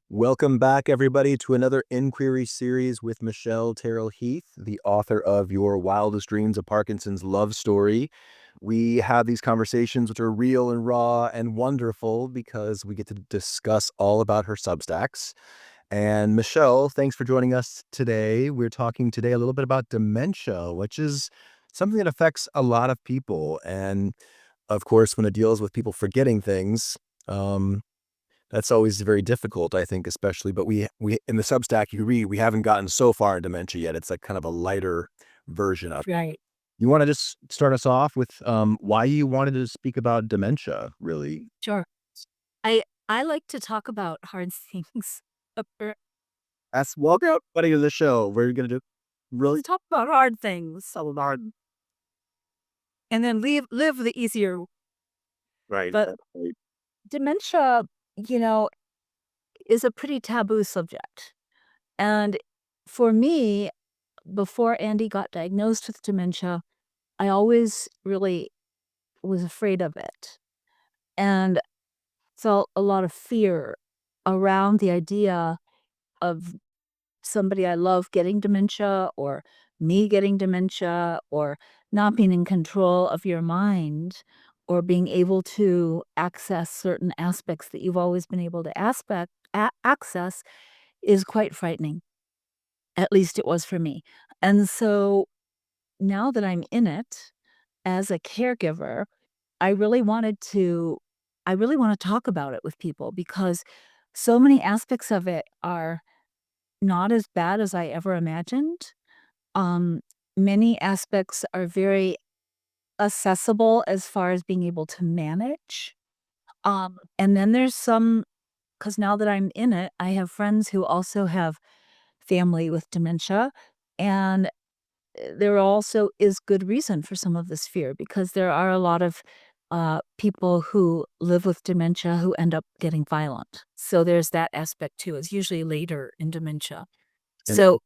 Welcome back, everybody, to another inquiry series with Michelle Terrill-Heath, the author of Your Wildest Dreams of Parkinson's Love Story. We have these conversations which are real and raw and wonderful because we get to discuss all about her Substacks. And Michelle, thanks for joining us today. We're talking today a little bit about dementia, which is something that affects a lot of people. And of course, when it deals with people forgetting things, um, that's always very difficult, I think, especially. But we in the Substack you read, we haven't gotten so far in dementia yet. It's like kind of a lighter version of. Right. You want to just start us off with why you wanted to speak about dementia, really? Sure. I like to talk about hard things. That's welcome, buddy, to the show. We're gonna do Let's really talk about hard things hard, and then live the easier. right? But dementia, you know, is a pretty taboo subject. And for me, before Andy got diagnosed with dementia, I always really was afraid of it and felt a lot of fear around the idea of somebody I love getting dementia or me getting dementia or not being in control of your mind or being able to access certain aspects that you've always been able to access is quite frightening. At least it was for me. And so now that I'm in it as a caregiver, I really wanted to I really want to talk about it with people because so many aspects of it are not as bad as I ever imagined. Um, Many aspects are very accessible as far as being able to manage. And then there's some, because now that I'm in it, I have friends who also have family with dementia, and there also is good reason for some of this fear because there are a lot of people who live with dementia who end up getting violent. So there's that aspect too. It's usually later in dementia. And So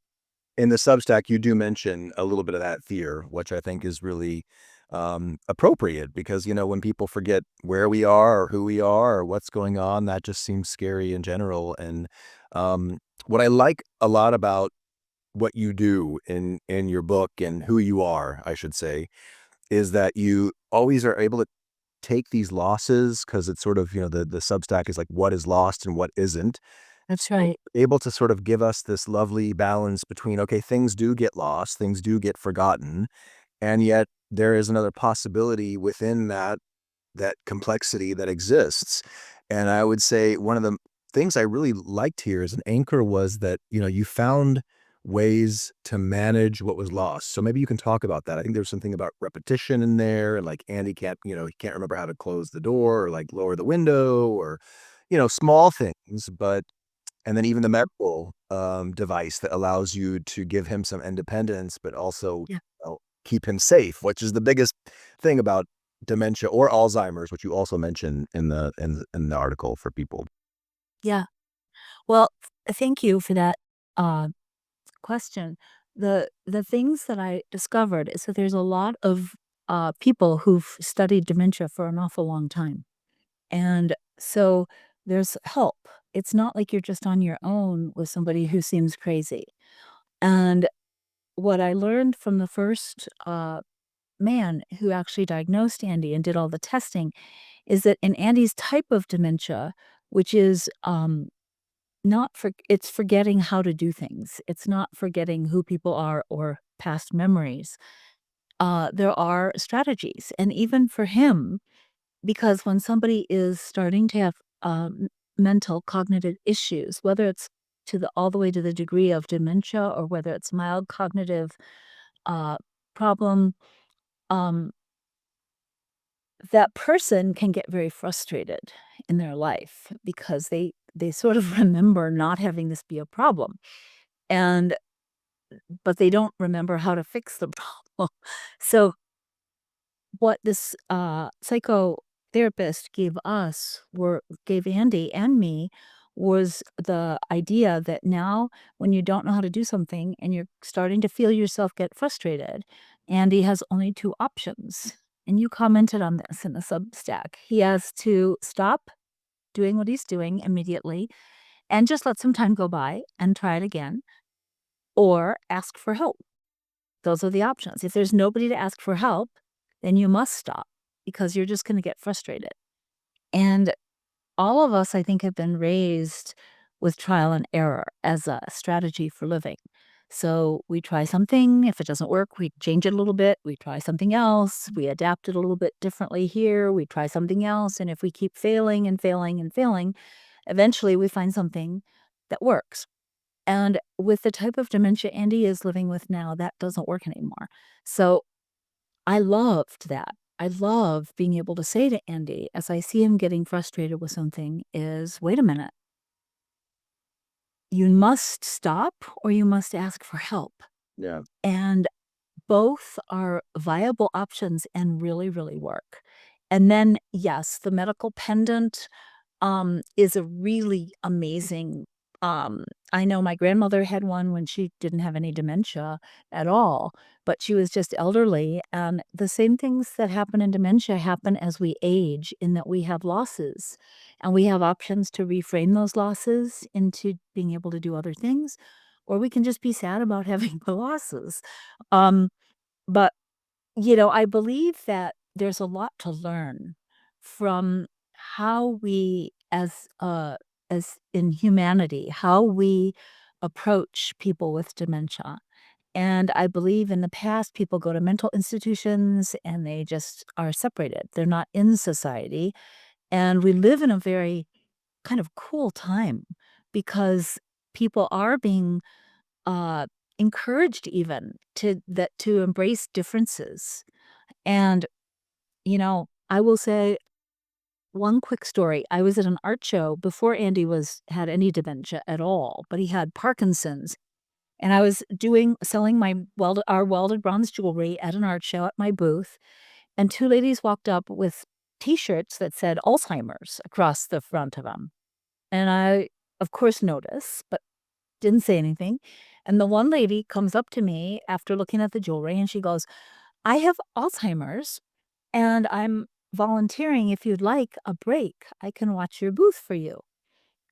in the Substack, you do mention a little bit of that fear, which I think is really appropriate because, when people forget where we are or who we are or what's going on, that just seems scary in general. And um, what I like a lot about what you do in your book and who you are, I should say, is that you always are able to take these losses because it's sort of, the Substack is like what is lost and what isn't, that's right. able to sort of give us this lovely balance between, okay, things do get lost, things do get forgotten, and yet there is another possibility within that complexity that exists. And I would say one of the things I really liked here as an anchor was that, you found ways to manage what was lost. So maybe you can talk about that. I think there's something about repetition in there and like Andy can't, he can't remember how to close the door or like lower the window or, small things, but and then even the medical, device that allows you to give him some independence, but also, Yeah. keep him safe, which is the biggest thing about dementia or Alzheimer's, which you also mention in the article for people. Yeah. Well, thank you for that uh, question. The things that I discovered is that there's a lot of people who've studied dementia for an awful long time, and so there's help. It's not like you're just on your own with somebody who seems crazy. And what I learned from the first man who actually diagnosed Andy and did all the testing is that in Andy's type of dementia, which is not for it's forgetting how to do things. It's not forgetting who people are or past memories. There are strategies, and even for him, because when somebody is starting to have mental cognitive issues, whether it's all the way to the degree of dementia or whether it's mild cognitive uh, problem, um, that person can get very frustrated in their life because they sort of remember not having this be a problem. And but they don't remember how to fix the problem. So, what this, psychotherapist gave Andy and me was the idea that now when you don't know how to do something and you're starting to feel yourself get frustrated, Andy has only 2 options, and you commented on this in the Substack. He has to stop doing what he's doing immediately and just let some time go by and try it again, or ask for help. Those are the options. If there's nobody to ask for help, then you must stop because you're just gonna get frustrated. And all of us, I think, have been raised with trial and error as a strategy for living. So we try something. If it doesn't work, we change it a little bit. We try something else. We adapt it a little bit differently here. We try something else. And if we keep failing and failing and failing, eventually we find something that works. And with the type of dementia Andy is living with now, that doesn't work anymore. So I loved that. I love being able to say to Andy, as I see him getting frustrated with something, is wait a minute, you must stop or you must ask for help. Yeah. And both are viable options and really, really work. And then, yes, the medical pendant is a really amazing, um I know my grandmother had one when she didn't have any dementia at all, but she was just elderly, and the same things that happen in dementia happen as we age in that we have losses, and we have options to reframe those losses into being able to do other things, or we can just be sad about having the losses. Um, but I believe that there's a lot to learn from how we as in humanity, how we approach people with dementia. And I believe in the past people go to mental institutions and they just are separated. They're not in society. And we live in a very kind of cool time because people are being uh encouraged even to embrace differences and, I will say one quick story. I was at an art show before Andy had any dementia at all, but he had Parkinson's. And I was selling our welded bronze jewelry at an art show at my booth. And two ladies walked up with t-shirts that said Alzheimer's across the front of them. And I, of course, noticed, but didn't say anything. And the one lady comes up to me after looking at the jewelry and she goes, I have Alzheimer's and I'm volunteering if you'd like a break. I can watch your booth for you.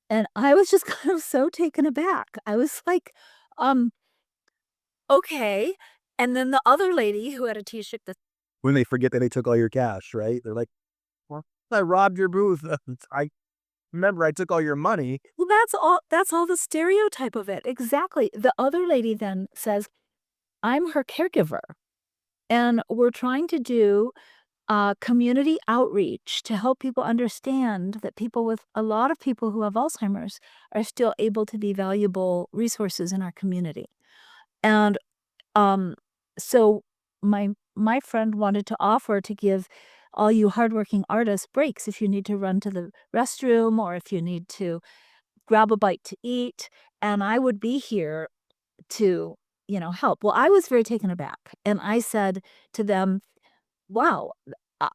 And I was just kind of so taken aback. I was like, um, okay. And then the other lady who had a t-shirt that When they forget that they took all your cash, right? They're like, "Well, I robbed your booth. I remember I took all your money." well, that's all the stereotype of it. Exactly. The other lady then says, I'm her caregiver. And we're trying to do community outreach to help people understand that a lot of people who have Alzheimer's are still able to be valuable resources in our community. And um, so my friend wanted to offer to give all you hardworking artists breaks if you need to run to the restroom or if you need to grab a bite to eat, and I would be here to, help. Well, I was very taken aback, and I said to them, "Wow, uh,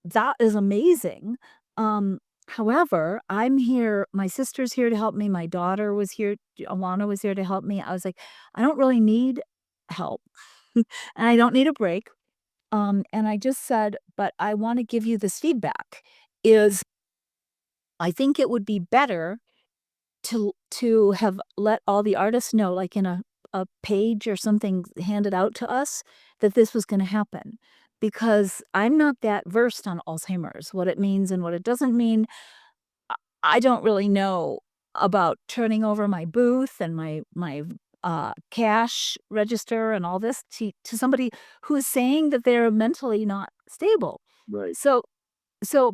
that is amazing. Um, however, I'm here my sister's here to help me, my daughter was here, Alana was here to help me." I was like, "I don't really need help, and I don't need a break." And I just said, "But I wanna give you this feedback, is I think it would be better to have let all the artists know, like, in a page or something handed out to us, that this was gonna happen, because I'm not that versed on Alzheimer's, what it means and what it doesn't mean. I don't really know about turning over my booth and my cash register and all this to somebody who is saying that they're mentally not stable. Right. So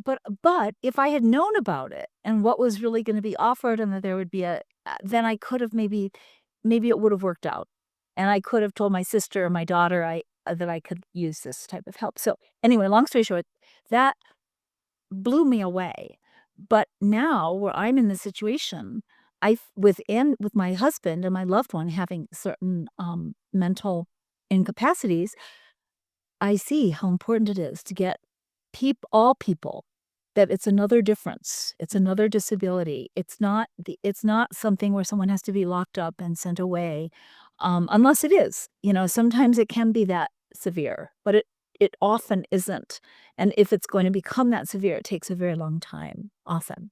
but if I had known about it and what was really gonna be offered and that there would be then I could have maybe it would have worked out. And I could have told my sister or my daughter that I could use this type of help. So, anyway, long story short, that blew me away. But now where I'm in the situation, with my husband and my loved one having certain, mental incapacities, I see how important it is to get all people, that it's another difference. It's another disability. It's not something where someone has to be locked up and sent away, unless it is. Sometimes it can be that severe, but it often isn't. And if it's going to become that severe, it takes a very long time, often.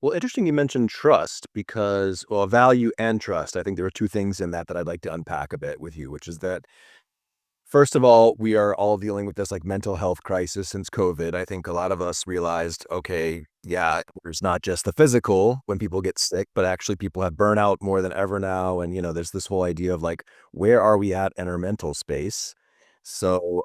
Well, interesting you mentioned trust because, well, value and trust. I think there are two things in that that I'd like to unpack a bit with you, which is that first of all, we are all dealing with this like mental health crisis since COVID. I think a lot of us realized, okay, yeah, there's not just the physical when people get sick, but actually people have burnout more than ever now. And, there's this whole idea of like, where are we at in our mental space? So,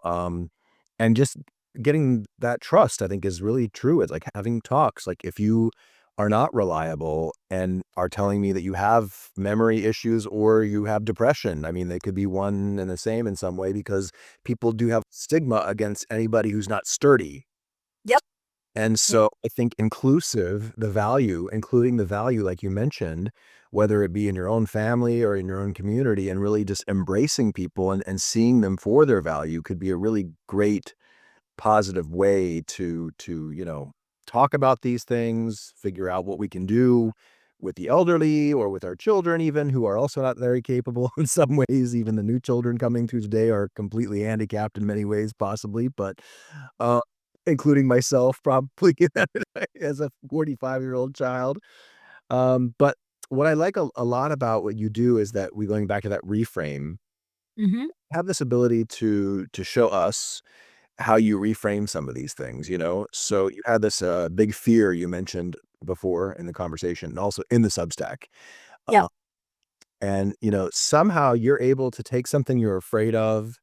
and just getting that trust, I think is really true. It's like having talks. Like if you are not reliable and are telling me that you have memory issues or you have depression. I mean, they could be one and the same in some way because people do have stigma against anybody who's not sturdy. Yep. And Yeah. so I think including the value, like you mentioned, whether it be in your own family or in your own community, and really just embracing people and seeing them for their value could be a really great positive way to talk about these things, figure out what we can do with the elderly or with our children even, who are also not very capable in some ways. Even the new children coming through today are completely handicapped in many ways, possibly, but, uh, including myself probably as a 45-year-old child. But what I like a lot about what you do is that we going back to that reframe, Mhm. have this ability to show us how you reframe some of these things, you know? So you had this, big fear you mentioned before in the conversation and also in the Substack. Yeah. Uh, and, somehow you're able to take something you're afraid of,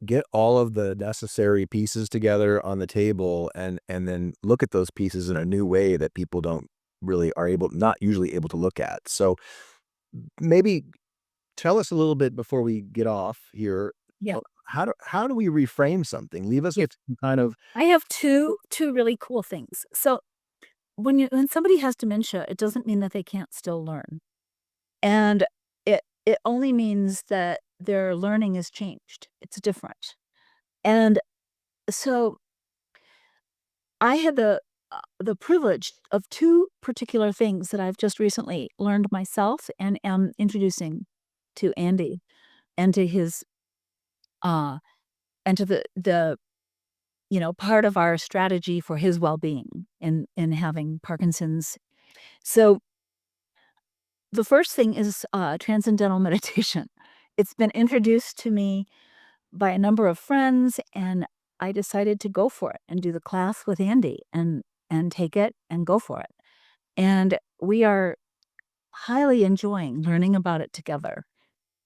get all of the necessary pieces together on the table, and then look at those pieces in a new way that people don't really are able not usually able to look at. So maybe tell us a little bit before we get off here, Yeah. how do we reframe something? Leave us Yeah. with some kind of I have two really cool things. So, when somebody has dementia, it doesn't mean that they can't still learn. And it only means that their learning is changed. It's different. And so I had the privilege of two particular things that I've just recently learned myself and am introducing to Andy and to his uh and to the part of our strategy for his well-being in having Parkinson's. So the first thing is transcendental meditation. It's been introduced to me by a number of friends, and I decided to go for it and do the class with Andy and take it and go for it. And we are highly enjoying learning about it together.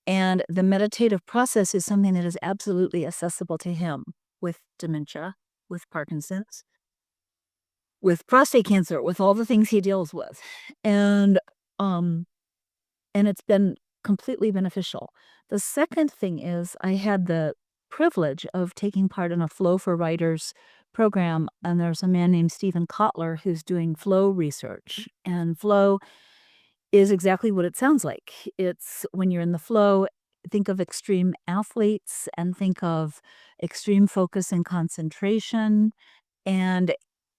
And the meditative process is something that is absolutely accessible to him with dementia, with Parkinson's, with prostate cancer, with all the things he deals with. And um and it's been completely beneficial. The second thing is I had the privilege of taking part in a Flow for Writers program, and there's a man named Stephen Kotler who's doing flow research, and flow is exactly what it sounds like. It's when you're in the flow, think of extreme athletes and think of extreme focus and concentration, and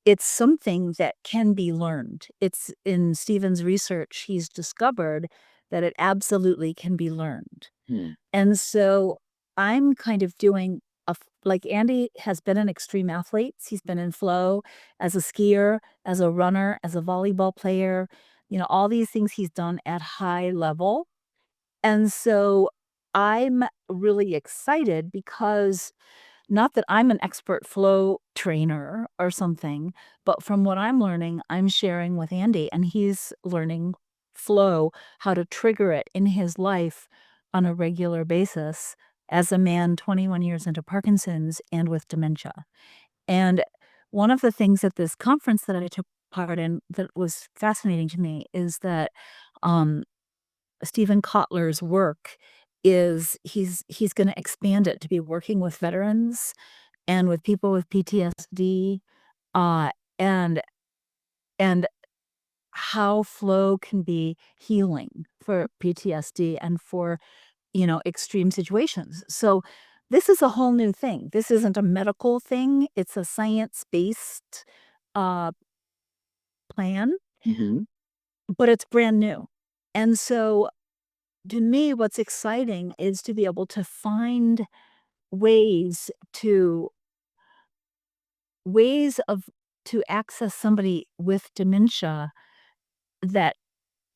it's something that can be learned. It's in Stephen's research, he's discovered that it absolutely can be learned. Hmm. And so I'm kind of doing like Andy has been an extreme athlete. He's been in flow as a skier, as a runner, as a volleyball player, all these things he's done at high level. And so I'm really excited because not that I'm an expert flow trainer or something, but from what I'm learning, I'm sharing with Andy, and he's learning flow, how to trigger it in his life on a regular basis as a man 21 years into Parkinson's and with dementia. And one of the things at this conference that I took part in that was fascinating to me is that um, Stephen Kotler's work is he's going to expand it to be working with veterans and with people with PTSD, uh, and and how flow can be healing for PTSD and for, extreme situations. So this is a whole new thing. This isn't a medical thing. It's a science-based uh, plan, Mhm. but it's brand new. And so to me, what's exciting is to be able to find ways to ways of to access somebody with dementia that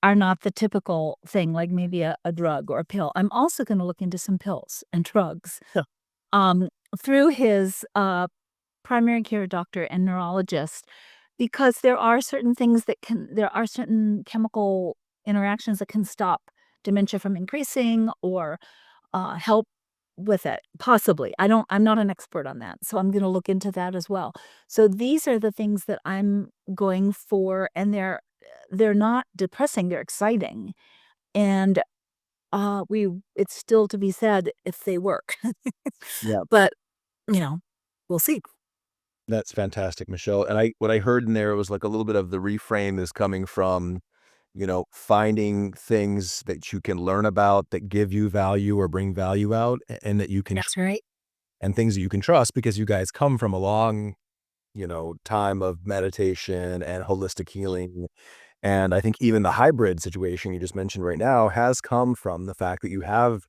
are not the typical thing, like maybe a drug or a pill. I'm also gonna look into some pills and drugs, Yeah. um, through his, primary care doctor and neurologist, because there are certain chemical interactions that can stop dementia from increasing or, help with it, possibly. I'm not an expert on that, so I'm gonna look into that as well. So these are the things that I'm going for, and they're not depressing, they're exciting, and, we it's still to be said if they work. Yeah. But, you know, we'll see. That's fantastic, Michelle. And what I heard in there was like a little bit of the reframe is coming from, finding things that you can learn about that give you value or bring value out and that you can That's right. and things that you can trust because you guys come from a long, time of meditation and holistic healing. And I think even the hybrid situation you just mentioned right now has come from the fact that you have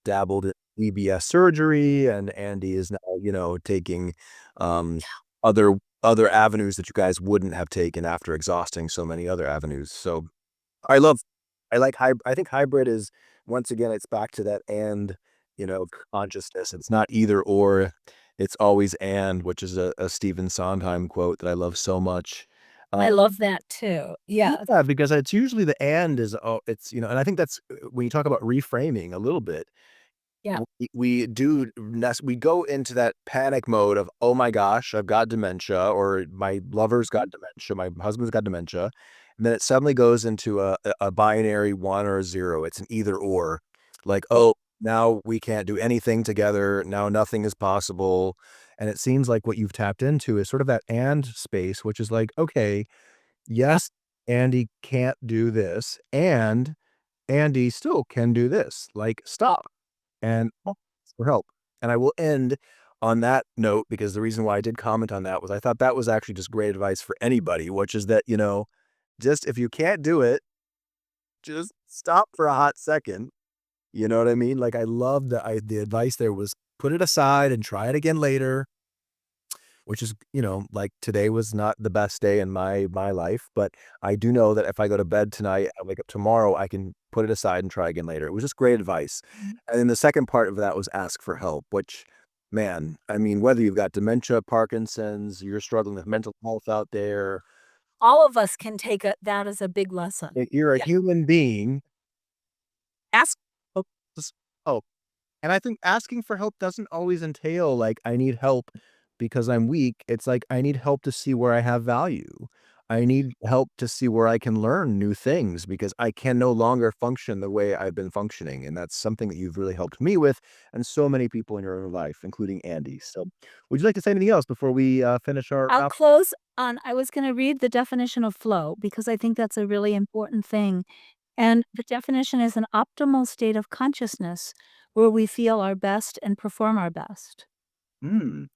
dabbled in EBS surgery and Andy is now, taking um, other other avenues that you guys wouldn't have taken after exhausting so many other avenues. So I love I like I think hybrid is once again it's back to that and, consciousness. It's not either or, it's always and, which is a Stephen Sondheim quote that I love so much. I love that too. Yeah. Yeah, because it's usually the and is oh, it's, and I think that's when you talk about reframing a little bit, Yeah. we go into that panic mode of, "Oh my gosh, I've got dementia," or "My lover's got dementia, my husband's got dementia," and then it suddenly goes into a binary 1 or a 0. It's an either or. Like, "Oh, now we can't do anything together. Now nothing is possible." And it seems like what you've tapped into is sort of that and space, which is like, "Okay, yes, Andy can't do this, and Andy still can do this. Like, stop and ask for help." And I will end on that note because the reason why I did comment on that was I thought that was actually just great advice for anybody, which is that, just if you can't do it, just stop for a hot second. You know what I mean? Like, I love the advice there was put it aside and try it again later. Which is, like today was not the best day in my life, but I do know that if I go to bed tonight, I wake up tomorrow, I can put it aside and try again later. It was just great advice. And then the second part of that was ask for help, which, man, I mean, whether you've got dementia, Parkinson's, you're struggling with mental health out there, All of us can take that as a big lesson. you're a Yeah. human being, ask help. Oh, and I think asking for help doesn't always entail, like, I need help because I'm weak. It's like, I need help to see where I have value. I need help to see where I can learn new things because I can no longer function the way I've been functioning, and that's something that you've really helped me with and so many people in your life, including Andy. So, would you like to say anything else before we, finish our I'll wrap? close on I was gonna read the definition of flow because I think that's a really important thing, and the definition is an optimal state of consciousness where we feel our best and perform our best. Mm,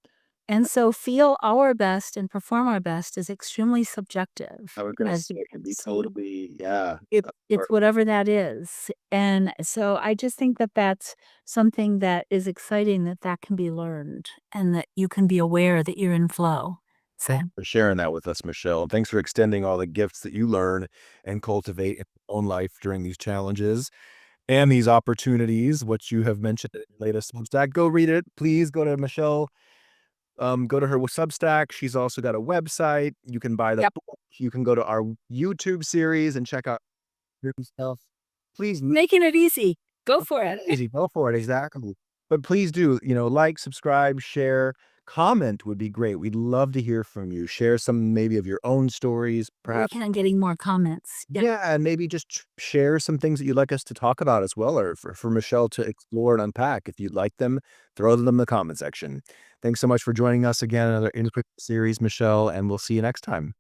And so feel our best and perform our best is extremely subjective, I was gonna as say you it can can be see. totally yeah, It's whatever that is, and so I just think that that's something that is exciting that that can be learned and that you can be aware that you're in flow. So for sharing that with us, Michelle. And thanks for extending all the gifts that you learn and cultivate in your own life during these challenges and these opportunities, which you have mentioned in your latest Substack. Go read it. Please go to Michelle. Go to her Substack. She's also got a website. You can buy the yep. book. You can go to our YouTube series and check out your stuff. Please Making it easy. Go for it. easy. Go for it. Exactly. But please do, like, subscribe, share, comment would be great. We'd love to hear from you. Share some maybe of your own stories, perhaps. Working on getting more comments. Yeah. Yeah, and maybe just share some things that you'd like us to talk about as well, or for Michelle to explore and unpack. If you'd like them, throw them in the comment section. Thanks so much for joining us again, another Inquiry series, Michelle, and we'll see you next time.